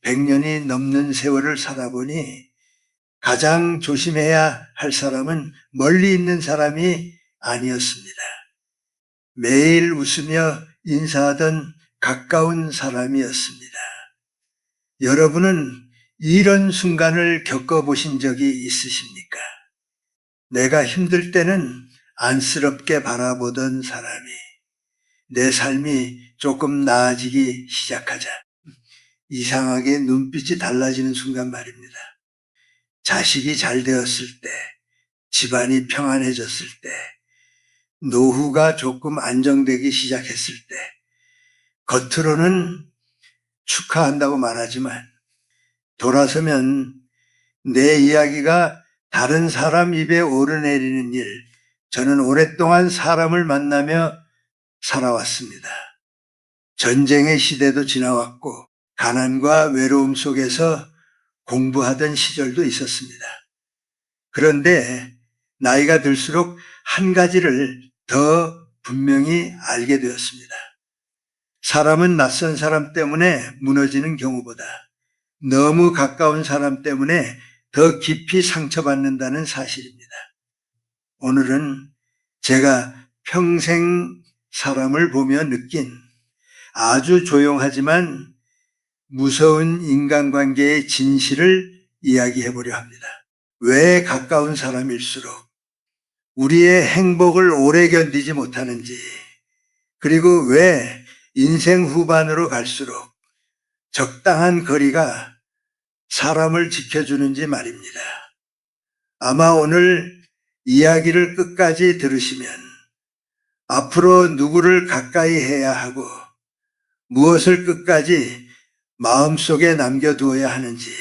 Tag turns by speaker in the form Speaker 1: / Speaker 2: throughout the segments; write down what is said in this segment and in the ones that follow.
Speaker 1: 100년이 넘는 세월을 살다 보니 가장 조심해야 할 사람은 멀리 있는 사람이 아니었습니다. 매일 웃으며 인사하던 가까운 사람이었습니다. 여러분은 이런 순간을 겪어보신 적이 있으십니까? 내가 힘들 때는 안쓰럽게 바라보던 사람이 내 삶이 조금 나아지기 시작하자 이상하게 눈빛이 달라지는 순간 말입니다. 자식이 잘 되었을 때, 집안이 평안해졌을 때, 노후가 조금 안정되기 시작했을 때, 겉으로는 축하한다고 말하지만 돌아서면 내 이야기가 다른 사람 입에 오르내리는 일, 저는 오랫동안 사람을 만나며 살아왔습니다. 전쟁의 시대도 지나왔고 가난과 외로움 속에서 공부하던 시절도 있었습니다. 그런데 나이가 들수록 한 가지를 더 분명히 알게 되었습니다. 사람은 낯선 사람 때문에 무너지는 경우보다 너무 가까운 사람 때문에 더 깊이 상처받는다는 사실입니다. 오늘은 제가 평생 사람을 보며 느낀 아주 조용하지만 무서운 인간관계의 진실을 이야기해 보려 합니다. 왜 가까운 사람일수록 우리의 행복을 오래 견디지 못하는지, 그리고 왜 인생 후반으로 갈수록 적당한 거리가 사람을 지켜주는지 말입니다. 아마 오늘 이야기를 끝까지 들으시면 앞으로 누구를 가까이 해야 하고 무엇을 끝까지 마음속에 남겨두어야 하는지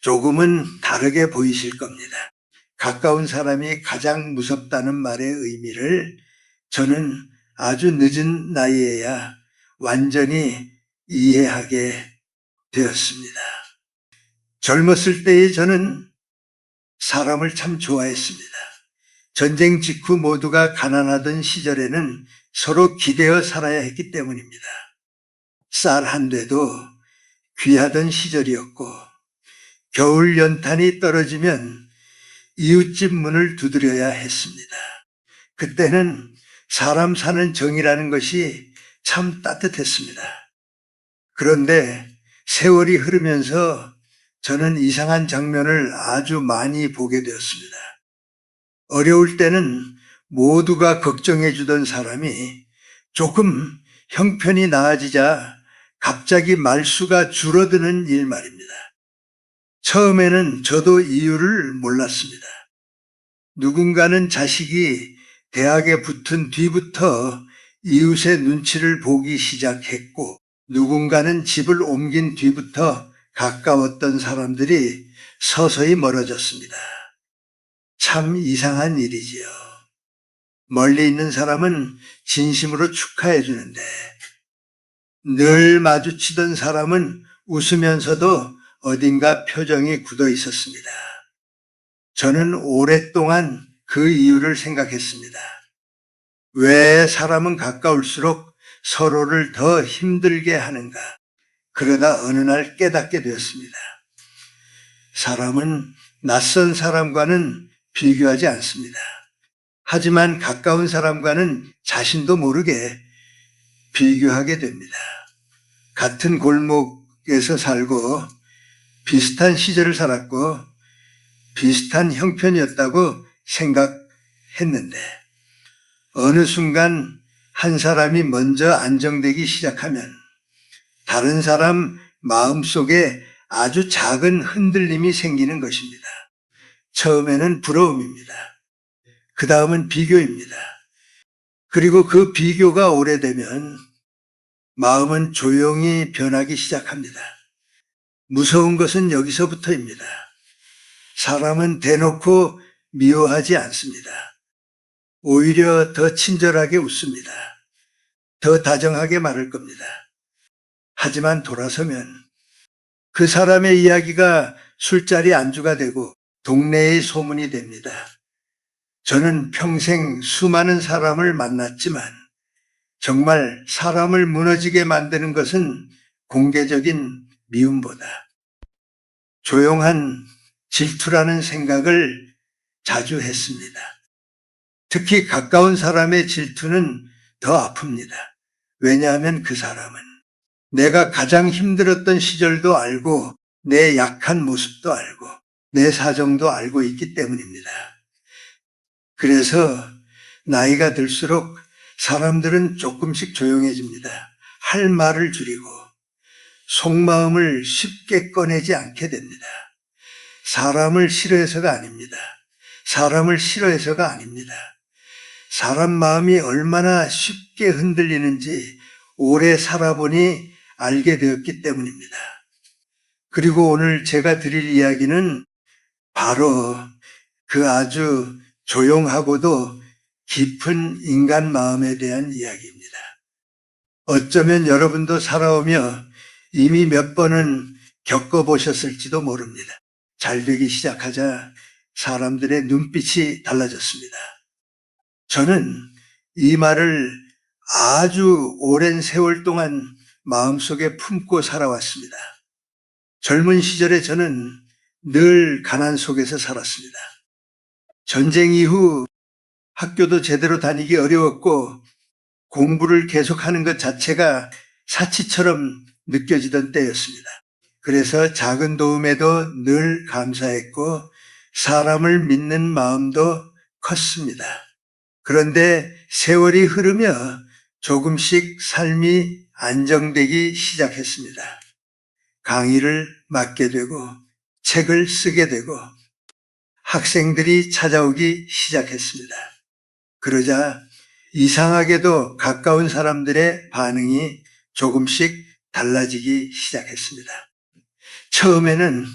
Speaker 1: 조금은 다르게 보이실 겁니다. 가까운 사람이 가장 무섭다는 말의 의미를 저는 아주 늦은 나이에야 완전히 이해하게 되었습니다. 젊었을 때의 저는 사람을 참 좋아했습니다. 전쟁 직후 모두가 가난하던 시절에는 서로 기대어 살아야 했기 때문입니다. 쌀 한 대도 귀하던 시절이었고 겨울 연탄이 떨어지면 이웃집 문을 두드려야 했습니다. 그때는 사람 사는 정이라는 것이 참 따뜻했습니다. 그런데 세월이 흐르면서 저는 이상한 장면을 아주 많이 보게 되었습니다. 어려울 때는 모두가 걱정해 주던 사람이 조금 형편이 나아지자 갑자기 말수가 줄어드는 일 말입니다. 처음에는 저도 이유를 몰랐습니다. 누군가는 자식이 대학에 붙은 뒤부터 이웃의 눈치를 보기 시작했고, 누군가는 집을 옮긴 뒤부터 가까웠던 사람들이 서서히 멀어졌습니다. 참 이상한 일이지요. 멀리 있는 사람은 진심으로 축하해 주는데 늘 마주치던 사람은 웃으면서도 어딘가 표정이 굳어 있었습니다. 저는 오랫동안 그 이유를 생각했습니다. 왜 사람은 가까울수록 서로를 더 힘들게 하는가? 그러다 어느 날 깨닫게 되었습니다. 사람은 낯선 사람과는 비교하지 않습니다. 하지만 가까운 사람과는 자신도 모르게 비교하게 됩니다. 같은 골목에서 살고 비슷한 시절을 살았고 비슷한 형편이었다고 생각했는데 어느 순간 한 사람이 먼저 안정되기 시작하면 다른 사람 마음속에 아주 작은 흔들림이 생기는 것입니다. 처음에는 부러움입니다. 그 다음은 비교입니다. 그리고 그 비교가 오래되면 마음은 조용히 변하기 시작합니다. 무서운 것은 여기서부터입니다. 사람은 대놓고 미워하지 않습니다. 오히려 더 친절하게 웃습니다. 더 다정하게 말할 겁니다. 하지만 돌아서면 그 사람의 이야기가 술자리 안주가 되고 동네의 소문이 됩니다. 저는 평생 수많은 사람을 만났지만 정말 사람을 무너지게 만드는 것은 공개적인 미움보다 조용한 질투라는 생각을 자주 했습니다. 특히 가까운 사람의 질투는 더 아픕니다. 왜냐하면 그 사람은 내가 가장 힘들었던 시절도 알고 내 약한 모습도 알고 내 사정도 알고 있기 때문입니다. 그래서 나이가 들수록 사람들은 조금씩 조용해집니다. 할 말을 줄이고 속마음을 쉽게 꺼내지 않게 됩니다. 사람을 싫어해서가 아닙니다. 사람을 싫어해서가 아닙니다. 사람 마음이 얼마나 쉽게 흔들리는지 오래 살아보니 알게 되었기 때문입니다. 그리고 오늘 제가 드릴 이야기는 바로 그 아주 조용하고도 깊은 인간 마음에 대한 이야기입니다. 어쩌면 여러분도 살아오며 이미 몇 번은 겪어보셨을지도 모릅니다. 잘 되기 시작하자 사람들의 눈빛이 달라졌습니다. 저는 이 말을 아주 오랜 세월 동안 마음속에 품고 살아왔습니다. 젊은 시절에 저는 늘 가난 속에서 살았습니다. 전쟁 이후 학교도 제대로 다니기 어려웠고 공부를 계속하는 것 자체가 사치처럼 느껴지던 때였습니다. 그래서 작은 도움에도 늘 감사했고 사람을 믿는 마음도 컸습니다. 그런데 세월이 흐르며 조금씩 삶이 안정되기 시작했습니다. 강의를 맡게 되고 책을 쓰게 되고 학생들이 찾아오기 시작했습니다. 그러자 이상하게도 가까운 사람들의 반응이 조금씩 달라지기 시작했습니다. 처음에는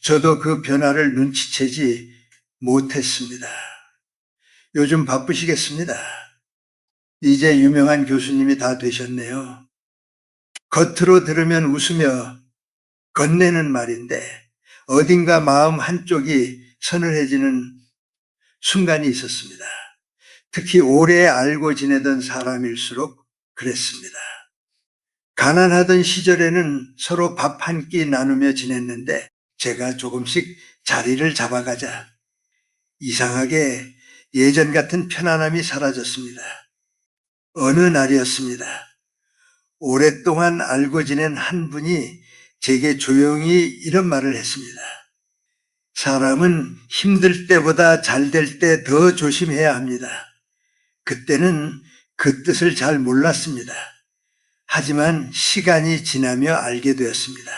Speaker 1: 저도 그 변화를 눈치채지 못했습니다. 요즘 바쁘시겠습니다. 이제 유명한 교수님이 다 되셨네요. 겉으로 들으면 웃으며 건네는 말인데 어딘가 마음 한쪽이 서늘해지는 순간이 있었습니다. 특히 오래 알고 지내던 사람일수록 그랬습니다. 가난하던 시절에는 서로 밥 한 끼 나누며 지냈는데 제가 조금씩 자리를 잡아가자 이상하게 예전 같은 편안함이 사라졌습니다. 어느 날이었습니다. 오랫동안 알고 지낸 한 분이 제게 조용히 이런 말을 했습니다. 사람은 힘들 때보다 잘 될 때 더 조심해야 합니다. 그때는 그 뜻을 잘 몰랐습니다. 하지만 시간이 지나며 알게 되었습니다.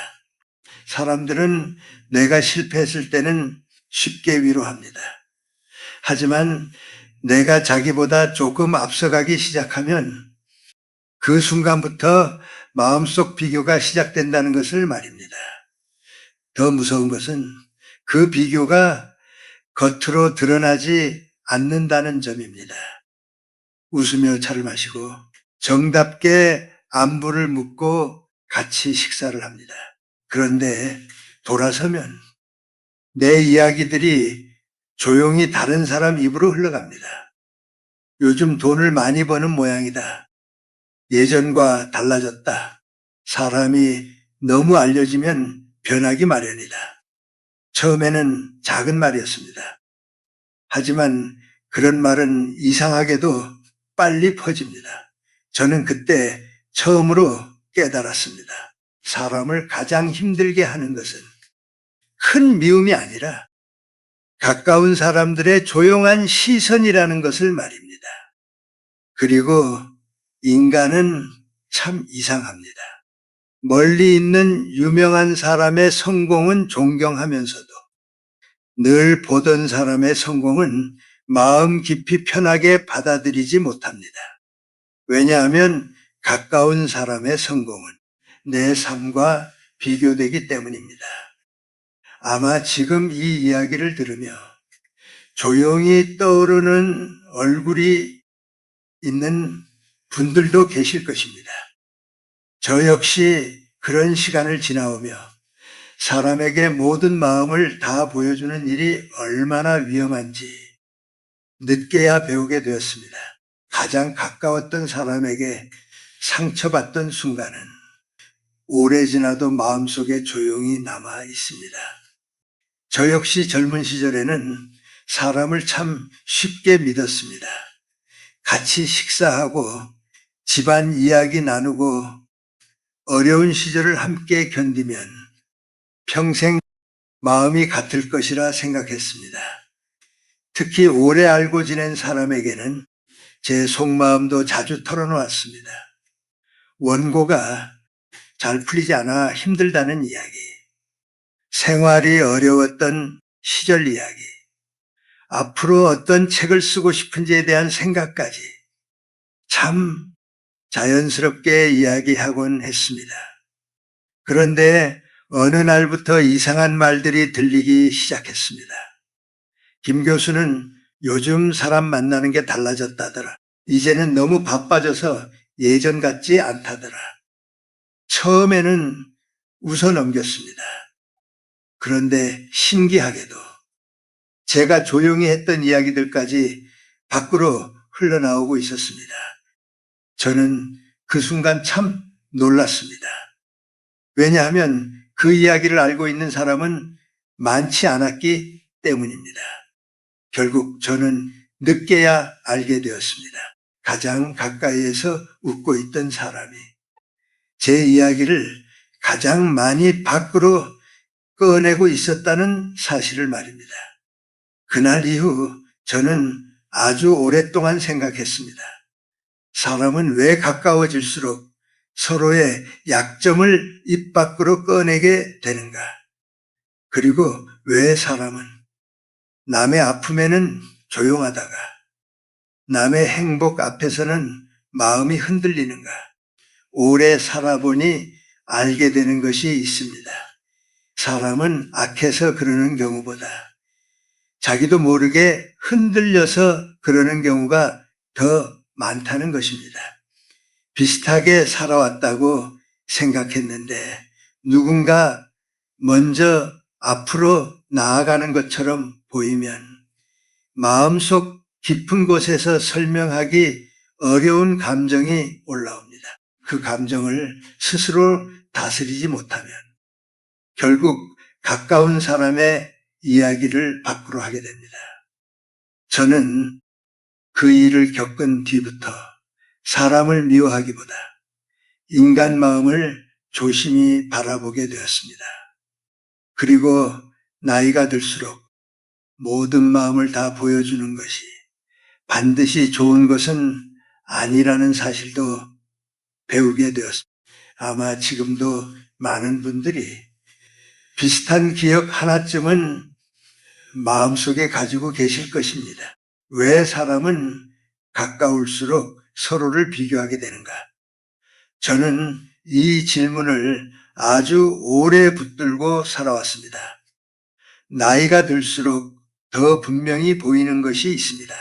Speaker 1: 사람들은 내가 실패했을 때는 쉽게 위로합니다. 하지만 내가 자기보다 조금 앞서가기 시작하면 그 순간부터 마음속 비교가 시작된다는 것을 말입니다. 더 무서운 것은 그 비교가 겉으로 드러나지 않는다는 점입니다. 웃으며 차를 마시고 정답게 안부를 묻고 같이 식사를 합니다. 그런데 돌아서면 내 이야기들이 조용히 다른 사람 입으로 흘러갑니다. 요즘 돈을 많이 버는 모양이다. 예전과 달라졌다. 사람이 너무 알려지면 변하기 마련이다. 처음에는 작은 말이었습니다. 하지만 그런 말은 이상하게도 빨리 퍼집니다. 저는 그때 처음으로 깨달았습니다. 사람을 가장 힘들게 하는 것은 큰 미움이 아니라 가까운 사람들의 조용한 시선이라는 것을 말입니다. 그리고 인간은 참 이상합니다. 멀리 있는 유명한 사람의 성공은 존경하면서도 늘 보던 사람의 성공은 마음 깊이 편하게 받아들이지 못합니다. 왜냐하면 가까운 사람의 성공은 내 삶과 비교되기 때문입니다. 아마 지금 이 이야기를 들으며 조용히 떠오르는 얼굴이 있는 분들도 계실 것입니다. 저 역시 그런 시간을 지나오며 사람에게 모든 마음을 다 보여주는 일이 얼마나 위험한지 늦게야 배우게 되었습니다. 가장 가까웠던 사람에게 상처받던 순간은 오래 지나도 마음속에 조용히 남아 있습니다. 저 역시 젊은 시절에는 사람을 참 쉽게 믿었습니다. 같이 식사하고 집안 이야기 나누고 어려운 시절을 함께 견디면 평생 마음이 같을 것이라 생각했습니다. 특히 오래 알고 지낸 사람에게는 제 속마음도 자주 털어놓았습니다. 원고가 잘 풀리지 않아 힘들다는 이야기, 생활이 어려웠던 시절 이야기, 앞으로 어떤 책을 쓰고 싶은지에 대한 생각까지 참 자연스럽게 이야기하곤 했습니다. 그런데 어느 날부터 이상한 말들이 들리기 시작했습니다. 김 교수는 요즘 사람 만나는 게 달라졌다더라. 이제는 너무 바빠져서 예전 같지 않다더라. 처음에는 웃어 넘겼습니다. 그런데 신기하게도 제가 조용히 했던 이야기들까지 밖으로 흘러나오고 있었습니다. 저는 그 순간 참 놀랐습니다. 왜냐하면 그 이야기를 알고 있는 사람은 많지 않았기 때문입니다. 결국 저는 늦게야 알게 되었습니다. 가장 가까이에서 웃고 있던 사람이 제 이야기를 가장 많이 밖으로 꺼내고 있었다는 사실을 말입니다. 그날 이후 저는 아주 오랫동안 생각했습니다. 사람은 왜 가까워질수록 서로의 약점을 입 밖으로 꺼내게 되는가? 그리고 왜 사람은 남의 아픔에는 조용하다가 남의 행복 앞에서는 마음이 흔들리는가? 오래 살아보니 알게 되는 것이 있습니다. 사람은 악해서 그러는 경우보다 자기도 모르게 흔들려서 그러는 경우가 더 많다는 것입니다. 비슷하게 살아왔다고 생각했는데 누군가 먼저 앞으로 나아가는 것처럼 보이면 마음속 깊은 곳에서 설명하기 어려운 감정이 올라옵니다. 그 감정을 스스로 다스리지 못하면 결국 가까운 사람의 이야기를 밖으로 하게 됩니다. 저는 그 일을 겪은 뒤부터 사람을 미워하기보다 인간 마음을 조심히 바라보게 되었습니다. 그리고 나이가 들수록 모든 마음을 다 보여주는 것이 반드시 좋은 것은 아니라는 사실도 배우게 되었습니다. 아마 지금도 많은 분들이 비슷한 기억 하나쯤은 마음속에 가지고 계실 것입니다. 왜 사람은 가까울수록 서로를 비교하게 되는가? 저는 이 질문을 아주 오래 붙들고 살아왔습니다. 나이가 들수록 더 분명히 보이는 것이 있습니다.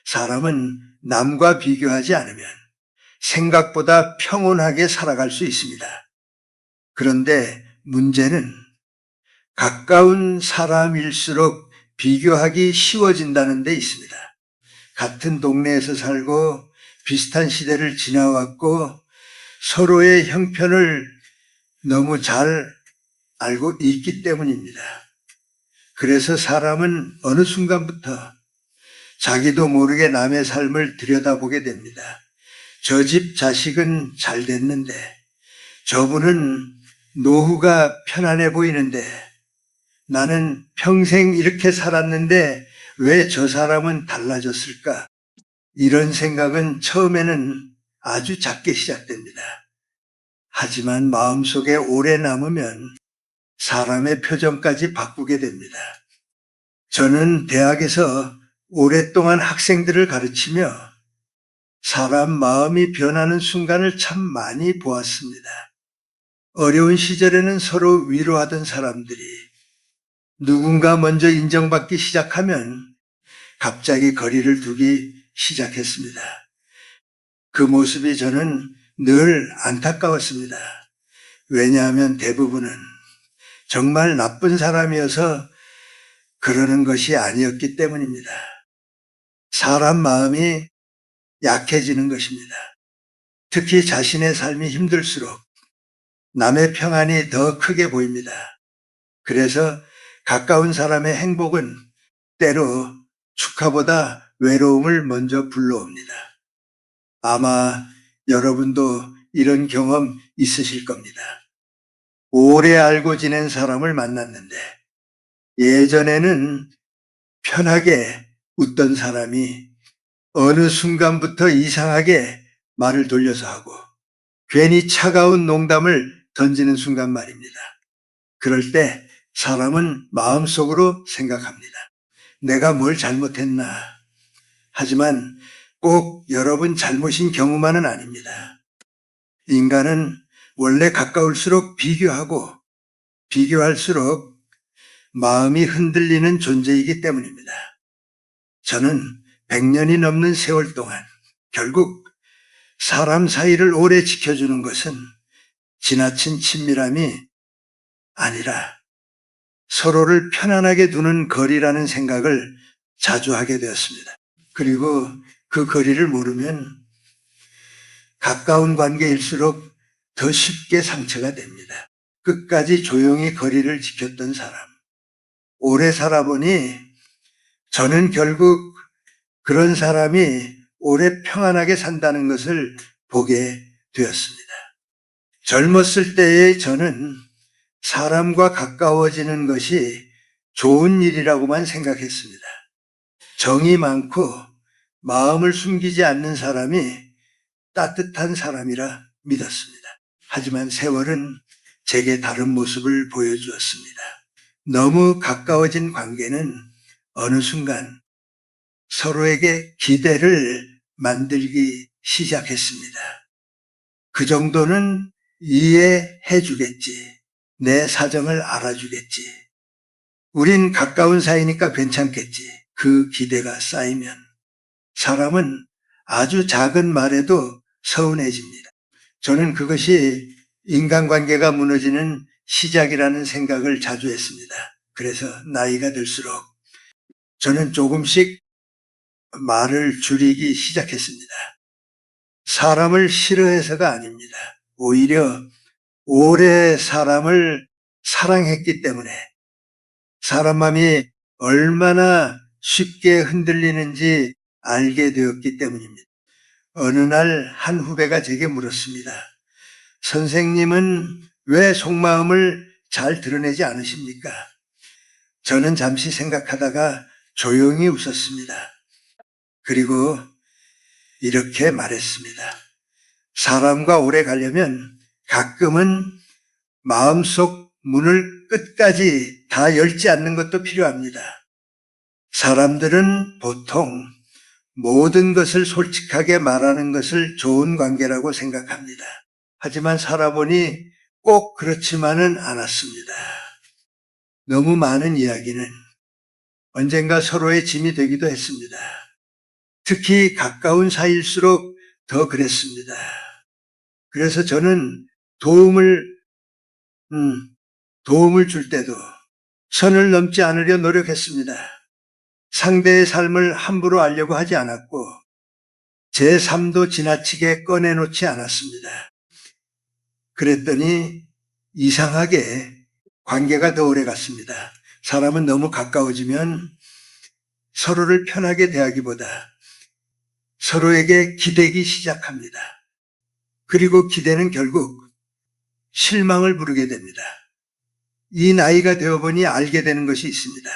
Speaker 1: 사람은 남과 비교하지 않으면 생각보다 평온하게 살아갈 수 있습니다. 그런데 문제는 가까운 사람일수록 비교하기 쉬워진다는 데 있습니다. 같은 동네에서 살고 비슷한 시대를 지나왔고 서로의 형편을 너무 잘 알고 있기 때문입니다. 그래서 사람은 어느 순간부터 자기도 모르게 남의 삶을 들여다보게 됩니다. 저 집 자식은 잘 됐는데 저분은 노후가 편안해 보이는데 나는 평생 이렇게 살았는데 왜 저 사람은 달라졌을까? 이런 생각은 처음에는 아주 작게 시작됩니다. 하지만 마음속에 오래 남으면 사람의 표정까지 바꾸게 됩니다. 저는 대학에서 오랫동안 학생들을 가르치며 사람 마음이 변하는 순간을 참 많이 보았습니다. 어려운 시절에는 서로 위로하던 사람들이 누군가 먼저 인정받기 시작하면 갑자기 거리를 두기 시작했습니다. 그 모습이 저는 늘 안타까웠습니다. 왜냐하면 대부분은 정말 나쁜 사람이어서 그러는 것이 아니었기 때문입니다. 사람 마음이 약해지는 것입니다. 특히 자신의 삶이 힘들수록 남의 평안이 더 크게 보입니다. 그래서 가까운 사람의 행복은 때로 축하보다 외로움을 먼저 불러옵니다. 아마 여러분도 이런 경험 있으실 겁니다. 오래 알고 지낸 사람을 만났는데 예전에는 편하게 웃던 사람이 어느 순간부터 이상하게 말을 돌려서 하고 괜히 차가운 농담을 던지는 순간 말입니다. 그럴 때 사람은 마음속으로 생각합니다. 내가 뭘 잘못했나? 하지만 꼭 여러분 잘못인 경우만은 아닙니다. 인간은 원래 가까울수록 비교하고 비교할수록 마음이 흔들리는 존재이기 때문입니다. 저는 100년이 넘는 세월 동안 결국 사람 사이를 오래 지켜주는 것은 지나친 친밀함이 아니라 서로를 편안하게 두는 거리라는 생각을 자주 하게 되었습니다. 그리고 그 거리를 모르면 가까운 관계일수록 더 쉽게 상처가 됩니다. 끝까지 조용히 거리를 지켰던 사람. 오래 살아보니 저는 결국 그런 사람이 오래 평안하게 산다는 것을 보게 되었습니다. 젊었을 때의 저는 사람과 가까워지는 것이 좋은 일이라고만 생각했습니다. 정이 많고 마음을 숨기지 않는 사람이 따뜻한 사람이라 믿었습니다. 하지만 세월은 제게 다른 모습을 보여주었습니다. 너무 가까워진 관계는 어느 순간 서로에게 기대를 만들기 시작했습니다. 그 정도는 이해해 주겠지. 내 사정을 알아주겠지. 우린 가까운 사이니까 괜찮겠지. 그 기대가 쌓이면 사람은 아주 작은 말에도 서운해집니다. 저는 그것이 인간관계가 무너지는 시작이라는 생각을 자주 했습니다. 그래서 나이가 들수록 저는 조금씩 말을 줄이기 시작했습니다. 사람을 싫어해서가 아닙니다. 오히려 오래 사람을 사랑했기 때문에 사람 마음이 얼마나 쉽게 흔들리는지 알게 되었기 때문입니다. 어느 날 한 후배가 제게 물었습니다. 선생님은 왜 속마음을 잘 드러내지 않으십니까? 저는 잠시 생각하다가 조용히 웃었습니다. 그리고 이렇게 말했습니다. 사람과 오래 가려면 가끔은 마음속 문을 끝까지 다 열지 않는 것도 필요합니다. 사람들은 보통 모든 것을 솔직하게 말하는 것을 좋은 관계라고 생각합니다. 하지만 살아보니 꼭 그렇지만은 않았습니다. 너무 많은 이야기는 언젠가 서로의 짐이 되기도 했습니다. 특히 가까운 사이일수록 더 그랬습니다. 그래서 저는 도움을 줄 때도 선을 넘지 않으려 노력했습니다. 상대의 삶을 함부로 알려고 하지 않았고 제 삶도 지나치게 꺼내놓지 않았습니다. 그랬더니 이상하게 관계가 더 오래 갔습니다. 사람은 너무 가까워지면 서로를 편하게 대하기보다 서로에게 기대기 시작합니다. 그리고 기대는 결국 실망을 부르게 됩니다. 이 나이가 되어보니 알게 되는 것이 있습니다.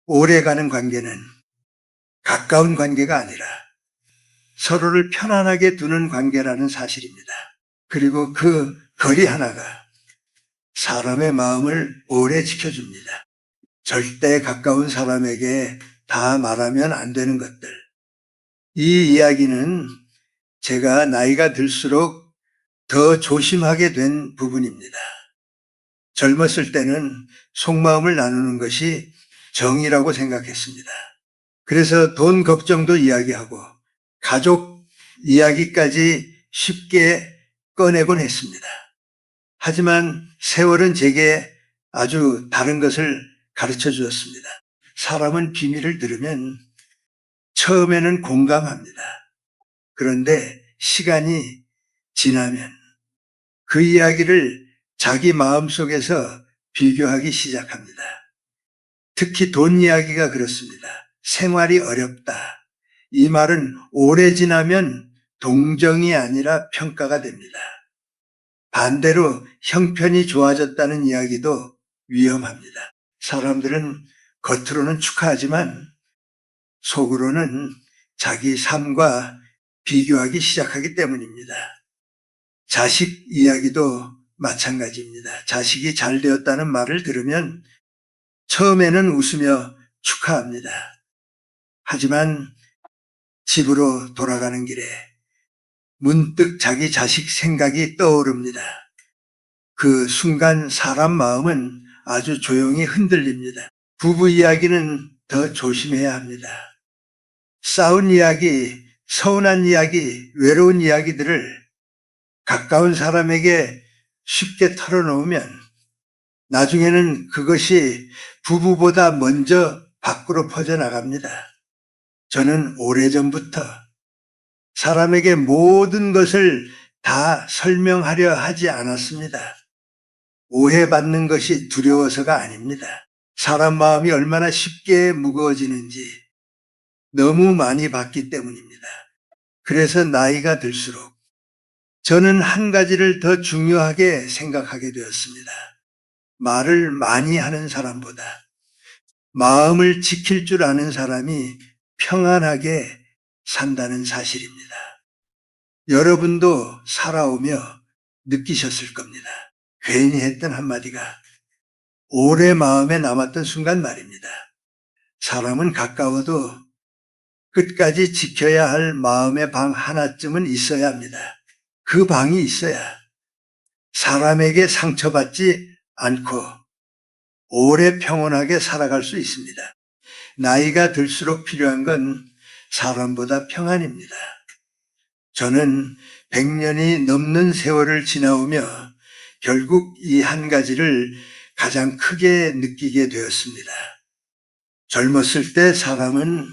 Speaker 1: 오래가는 관계는 가까운 관계가 아니라 서로를 편안하게 두는 관계라는 사실입니다. 그리고 그 거리 하나가 사람의 마음을 오래 지켜줍니다. 절대 가까운 사람에게 다 말하면 안 되는 것들. 이 이야기는 제가 나이가 들수록 더 조심하게 된 부분입니다. 젊었을 때는 속마음을 나누는 것이 정의라고 생각했습니다. 그래서 돈 걱정도 이야기하고 가족 이야기까지 쉽게 꺼내곤 했습니다. 하지만 세월은 제게 아주 다른 것을 가르쳐 주었습니다. 사람은 비밀을 들으면 처음에는 공감합니다. 그런데 시간이 지나면 그 이야기를 자기 마음속에서 비교하기 시작합니다. 특히 돈 이야기가 그렇습니다. 생활이 어렵다. 이 말은 오래 지나면 동정이 아니라 평가가 됩니다. 반대로 형편이 좋아졌다는 이야기도 위험합니다. 사람들은 겉으로는 축하하지만 속으로는 자기 삶과 비교하기 시작하기 때문입니다. 자식 이야기도 마찬가지입니다. 자식이 잘 되었다는 말을 들으면 처음에는 웃으며 축하합니다. 하지만 집으로 돌아가는 길에 문득 자기 자식 생각이 떠오릅니다. 그 순간 사람 마음은 아주 조용히 흔들립니다. 부부 이야기는 더 조심해야 합니다. 싸운 이야기, 서운한 이야기, 외로운 이야기들을 가까운 사람에게 쉽게 털어놓으면 나중에는 그것이 부부보다 먼저 밖으로 퍼져나갑니다. 저는 오래전부터 사람에게 모든 것을 다 설명하려 하지 않았습니다. 오해받는 것이 두려워서가 아닙니다. 사람 마음이 얼마나 쉽게 무거워지는지 너무 많이 봤기 때문입니다. 그래서 나이가 들수록 저는 한 가지를 더 중요하게 생각하게 되었습니다. 말을 많이 하는 사람보다 마음을 지킬 줄 아는 사람이 평안하게 산다는 사실입니다. 여러분도 살아오며 느끼셨을 겁니다. 괜히 했던 한마디가 오래 마음에 남았던 순간 말입니다. 사람은 가까워도 끝까지 지켜야 할 마음의 방 하나쯤은 있어야 합니다. 그 방이 있어야 사람에게 상처받지 않고 오래 평온하게 살아갈 수 있습니다. 나이가 들수록 필요한 건 사람보다 평안입니다. 저는 100년이 넘는 세월을 지나오며 결국 이 한 가지를 가장 크게 느끼게 되었습니다. 젊었을 때 사람은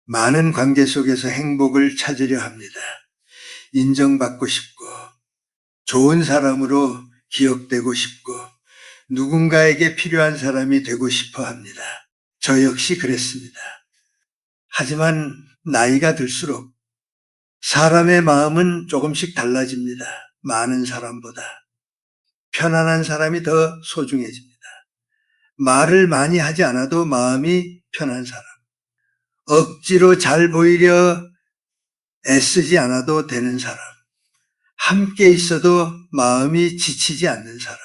Speaker 1: 많은 관계 속에서 행복을 찾으려 합니다. 인정받고 싶고 좋은 사람으로 기억되고 싶고 누군가에게 필요한 사람이 되고 싶어 합니다. 저 역시 그랬습니다. 하지만 나이가 들수록 사람의 마음은 조금씩 달라집니다. 많은 사람보다 편안한 사람이 더 소중해집니다. 말을 많이 하지 않아도 마음이 편한 사람, 억지로 잘 보이려 애쓰지 않아도 되는 사람, 함께 있어도 마음이 지치지 않는 사람,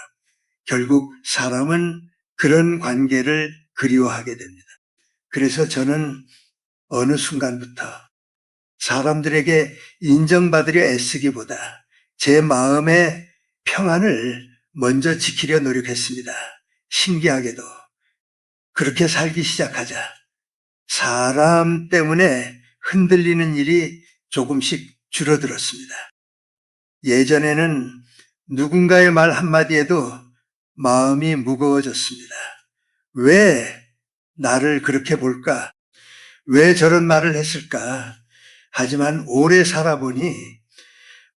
Speaker 1: 결국 사람은 그런 관계를 그리워하게 됩니다. 그래서 저는 어느 순간부터 사람들에게 인정받으려 애쓰기보다 제 마음의 평안을 먼저 지키려 노력했습니다. 신기하게도 그렇게 살기 시작하자 사람 때문에 흔들리는 일이 조금씩 줄어들었습니다. 예전에는 누군가의 말 한마디에도 마음이 무거워졌습니다. 왜 나를 그렇게 볼까? 왜 저런 말을 했을까? 하지만 오래 살아보니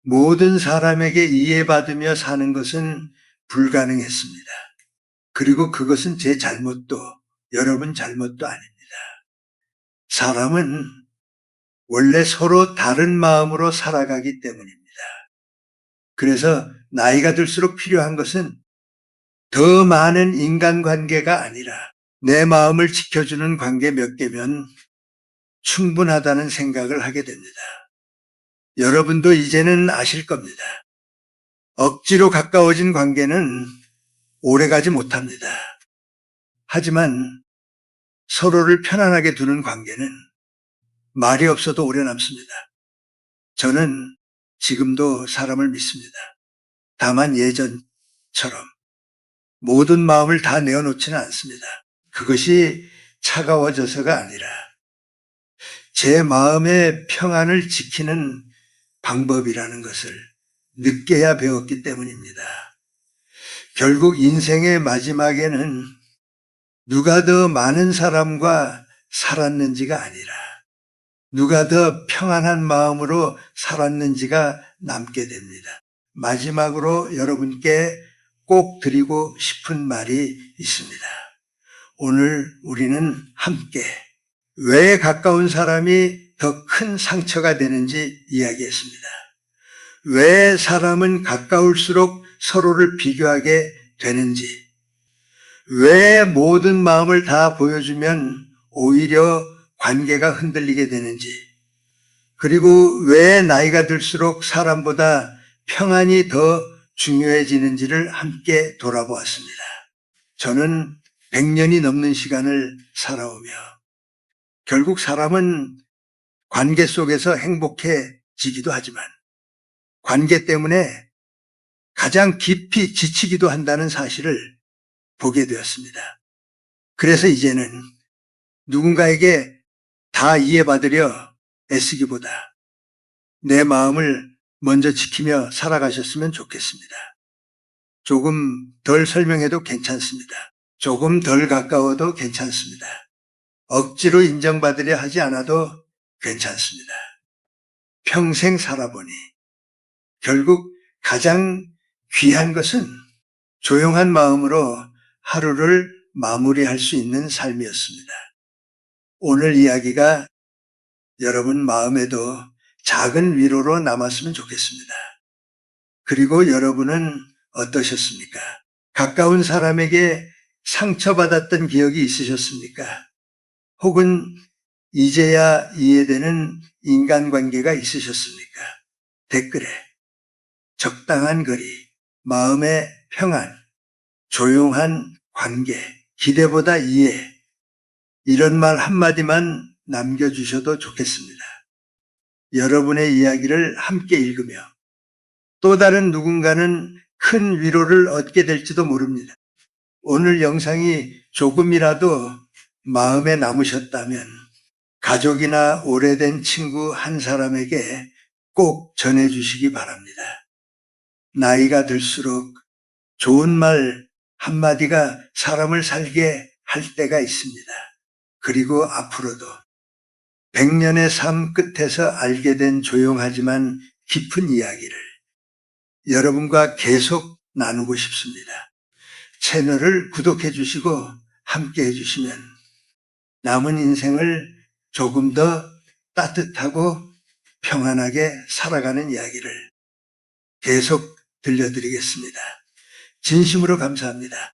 Speaker 1: 모든 사람에게 이해받으며 사는 것은 불가능했습니다. 그리고 그것은 제 잘못도 여러분 잘못도 아닙니다. 사람은 원래 서로 다른 마음으로 살아가기 때문입니다. 그래서 나이가 들수록 필요한 것은 더 많은 인간관계가 아니라 내 마음을 지켜주는 관계 몇 개면 충분하다는 생각을 하게 됩니다. 여러분도 이제는 아실 겁니다. 억지로 가까워진 관계는 오래가지 못합니다. 하지만 서로를 편안하게 두는 관계는 말이 없어도 오래 남습니다. 저는 지금도 사람을 믿습니다. 다만 예전처럼 모든 마음을 다 내어놓지는 않습니다. 그것이 차가워져서가 아니라 제 마음의 평안을 지키는 방법이라는 것을 늦게야 배웠기 때문입니다. 결국 인생의 마지막에는 누가 더 많은 사람과 살았는지가 아니라 누가 더 평안한 마음으로 살았는지가 남게 됩니다. 마지막으로 여러분께 꼭 드리고 싶은 말이 있습니다. 오늘 우리는 함께 왜 가까운 사람이 더 큰 상처가 되는지 이야기했습니다. 왜 사람은 가까울수록 서로를 비교하게 되는지, 왜 모든 마음을 다 보여주면 오히려 관계가 흔들리게 되는지, 그리고 왜 나이가 들수록 사람보다 평안이 더 중요해지는지를 함께 돌아보았습니다. 저는 100년이 넘는 시간을 살아오며 결국 사람은 관계 속에서 행복해지기도 하지만 관계 때문에 가장 깊이 지치기도 한다는 사실을 보게 되었습니다. 그래서 이제는 누군가에게 다 이해받으려 애쓰기보다 내 마음을 먼저 지키며 살아가셨으면 좋겠습니다. 조금 덜 설명해도 괜찮습니다. 조금 덜 가까워도 괜찮습니다. 억지로 인정받으려 하지 않아도 괜찮습니다. 평생 살아보니 결국 가장 귀한 것은 조용한 마음으로 하루를 마무리할 수 있는 삶이었습니다. 오늘 이야기가 여러분 마음에도 작은 위로로 남았으면 좋겠습니다. 그리고 여러분은 어떠셨습니까? 가까운 사람에게 상처받았던 기억이 있으셨습니까? 혹은 이제야 이해되는 인간관계가 있으셨습니까? 댓글에 적당한 거리, 마음의 평안, 조용한 관계, 기대보다 이해, 이런 말 한마디만 남겨주셔도 좋겠습니다. 여러분의 이야기를 함께 읽으며 또 다른 누군가는 큰 위로를 얻게 될지도 모릅니다. 오늘 영상이 조금이라도 마음에 남으셨다면 가족이나 오래된 친구 한 사람에게 꼭 전해주시기 바랍니다. 나이가 들수록 좋은 말 한마디가 사람을 살게 할 때가 있습니다. 그리고 앞으로도 100년의 삶 끝에서 알게 된 조용하지만 깊은 이야기를 여러분과 계속 나누고 싶습니다. 채널을 구독해 주시고 함께 해주시면 남은 인생을 조금 더 따뜻하고 평안하게 살아가는 이야기를 계속 들려드리겠습니다. 진심으로 감사합니다.